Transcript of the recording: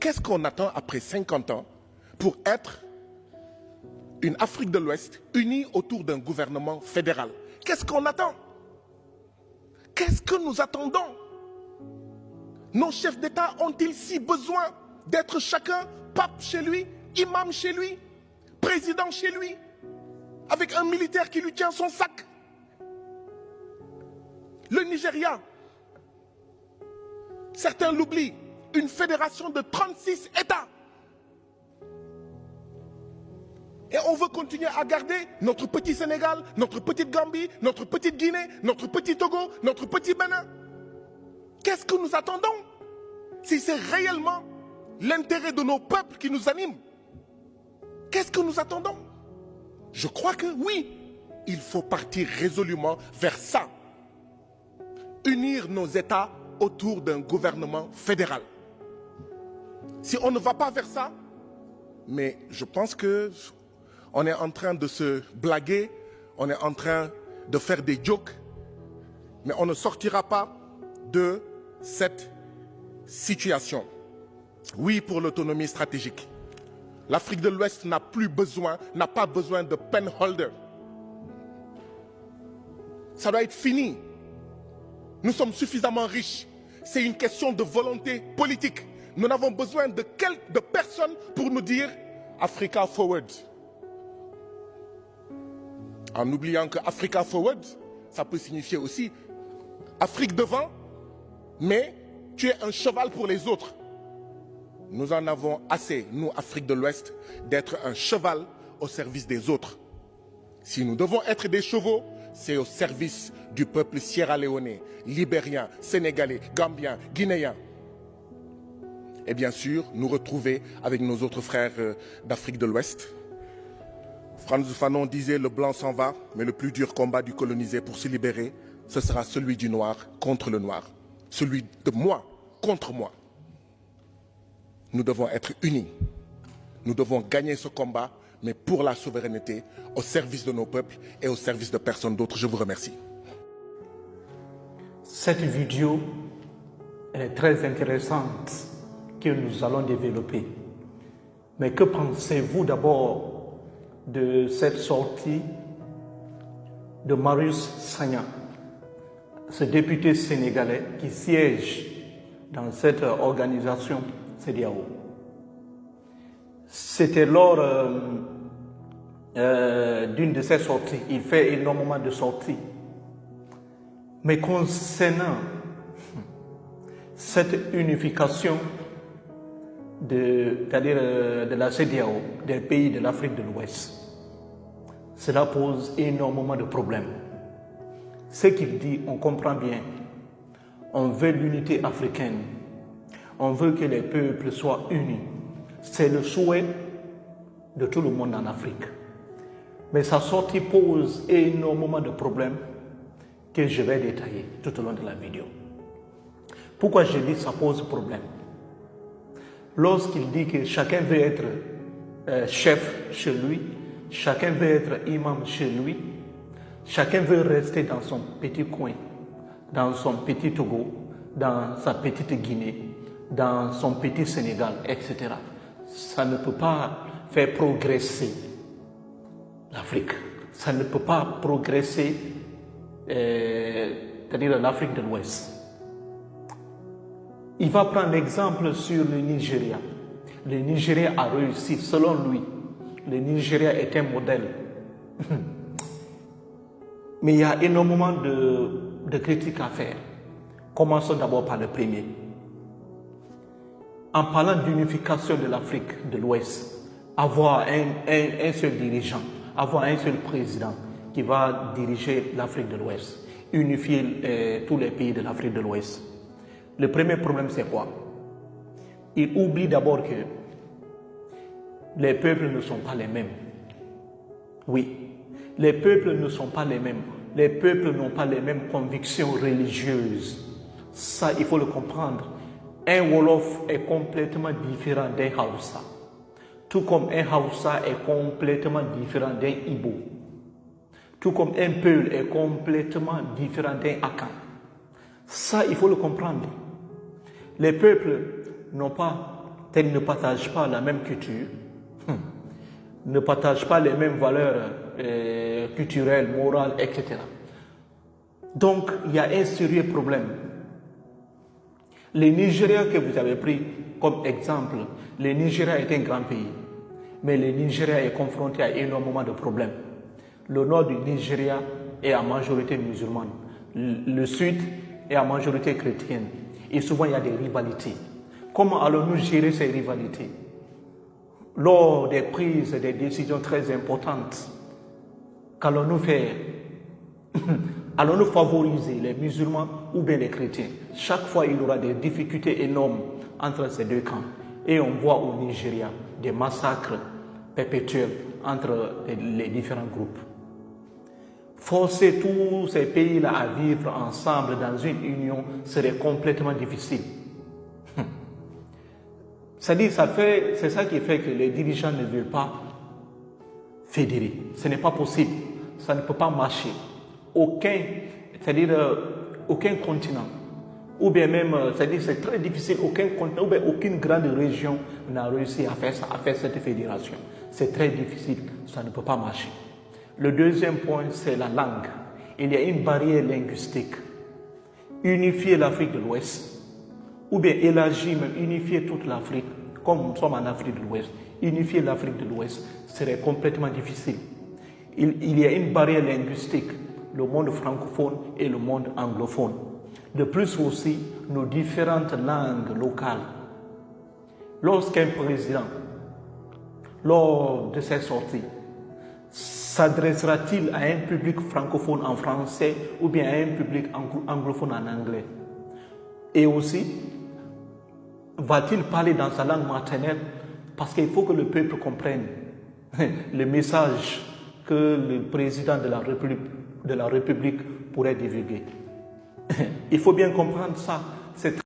qu'est-ce qu'on attend après 50 ans pour être une Afrique de l'Ouest unie autour d'un gouvernement fédéral? Qu'est-ce qu'on attend? Qu'est-ce que nous attendons? Nos chefs d'État ont-ils si besoin d'être chacun pape chez lui, imam chez lui, président chez lui, avec un militaire qui lui tient son sac? Le Nigeria, certains l'oublient, une fédération de 36 États. Et on veut continuer à garder notre petit Sénégal, notre petite Gambie, notre petite Guinée, notre petit Togo, notre petit Bénin. Qu'est-ce que nous attendons? Si c'est réellement l'intérêt de nos peuples qui nous anime, qu'est-ce que nous attendons? Je crois que oui, il faut partir résolument vers ça. Unir nos États autour d'un gouvernement fédéral. Si on ne va pas vers ça, mais je pense que on est en train de se blaguer, on est en train de faire des jokes, mais on ne sortira pas de cette situation. Oui, pour l'autonomie stratégique. L'Afrique de l'Ouest n'a pas besoin de penholder. Ça doit être fini. Nous sommes suffisamment riches. C'est une question de volonté politique. Nous n'avons besoin de personnes pour nous dire Africa Forward. En oubliant que Africa Forward, ça peut signifier aussi Afrique devant, mais tu es un cheval pour les autres. Nous en avons assez, nous, Afrique de l'Ouest, d'être un cheval au service des autres. Si nous devons être des chevaux, c'est au service du peuple sierra-léonais, libérien, sénégalais, gambien, guinéen. Et bien sûr, nous retrouver avec nos autres frères d'Afrique de l'Ouest. Frantz Fanon disait « Le blanc s'en va, mais le plus dur combat du colonisé pour se libérer, ce sera celui du noir contre le noir. Celui de moi contre moi. » Nous devons être unis. Nous devons gagner ce combat, mais pour la souveraineté, au service de nos peuples et au service de personne d'autre. Je vous remercie. Cette vidéo est très intéressante que nous allons développer. Mais que pensez-vous d'abord de cette sortie de Marius Sagna, ce député sénégalais qui siège dans cette organisation CEDEAO? C'était lors d'une de ses sorties. Il fait énormément de sorties. Mais concernant cette unification de la CEDEAO, des pays de l'Afrique de l'Ouest, cela pose énormément de problèmes. Ce qu'il dit, on comprend bien. On veut l'unité africaine. On veut que les peuples soient unis. C'est le souhait de tout le monde en Afrique. Mais sa sortie pose énormément de problèmes que je vais détailler tout au long de la vidéo. Pourquoi je dis que ça pose problème? Lorsqu'il dit que chacun veut être chef chez lui, chacun veut être imam chez lui, chacun veut rester dans son petit coin, dans son petit Togo, dans sa petite Guinée, dans son petit Sénégal, etc. Ça ne peut pas faire progresser l'Afrique. Ça ne peut pas progresser, c'est-à-dire l'Afrique de l'Ouest. Il va prendre l'exemple sur le Nigeria. Le Nigeria a réussi, selon lui. Le Nigeria est un modèle. Mais il y a énormément de critiques à faire. Commençons d'abord par le premier. En parlant d'unification de l'Afrique de l'Ouest, avoir un seul dirigeant, avoir un seul président qui va diriger l'Afrique de l'Ouest, unifier tous les pays de l'Afrique de l'Ouest. Le premier problème, c'est quoi? Il oublie d'abord que les peuples ne sont pas les mêmes. Oui, les peuples ne sont pas les mêmes. Les peuples n'ont pas les mêmes convictions religieuses. Ça, il faut le comprendre. Un Wolof est complètement différent d'un Hausa. Tout comme un Hausa est complètement différent d'un Igbo. Tout comme un Peul est complètement différent d'un Akan. Ça, il faut le comprendre. Les peuples n'ont pas ne partagent pas la même culture, ne partagent pas les mêmes valeurs culturelles, morales, etc. Donc, il y a un sérieux problème. Le Nigeria que vous avez pris comme exemple, le Nigeria est un grand pays, mais le Nigeria est confronté à énormément de problèmes. Le nord du Nigeria est en majorité musulmane, le sud est en majorité chrétienne, et souvent il y a des rivalités. Comment allons-nous gérer ces rivalités? Lors des prises des décisions très importantes, qu'allons-nous faire? Allons-nous favoriser les musulmans ou bien les chrétiens? Chaque fois, il y aura des difficultés énormes entre ces deux camps. Et on voit au Nigeria des massacres perpétuels entre les différents groupes. Forcer tous ces pays-là à vivre ensemble dans une union serait complètement difficile. C'est-à-dire, c'est ça qui fait que les dirigeants ne veulent pas fédérer. Ce n'est pas possible. Ça ne peut pas marcher. Aucun continent, ou bien même, c'est-à-dire c'est très difficile, aucun continent, ou bien aucune grande région n'a réussi à faire ça, à faire cette fédération. C'est très difficile, ça ne peut pas marcher. Le deuxième point, c'est la langue. Il y a une barrière linguistique. Unifier l'Afrique de l'Ouest, ou bien élargir, même unifier toute l'Afrique, comme nous sommes en Afrique de l'Ouest, unifier l'Afrique de l'Ouest serait complètement difficile. Il y a une barrière linguistique, le monde francophone et le monde anglophone. De plus aussi, nos différentes langues locales. Lorsqu'un président, lors de ses sorties, s'adressera-t-il à un public francophone en français ou bien à un public anglophone en anglais? Et aussi, va-t-il parler dans sa langue maternelle? Parce qu'il faut que le peuple comprenne le message que le président de la République pourrait divulguer. Il faut bien comprendre ça. C'est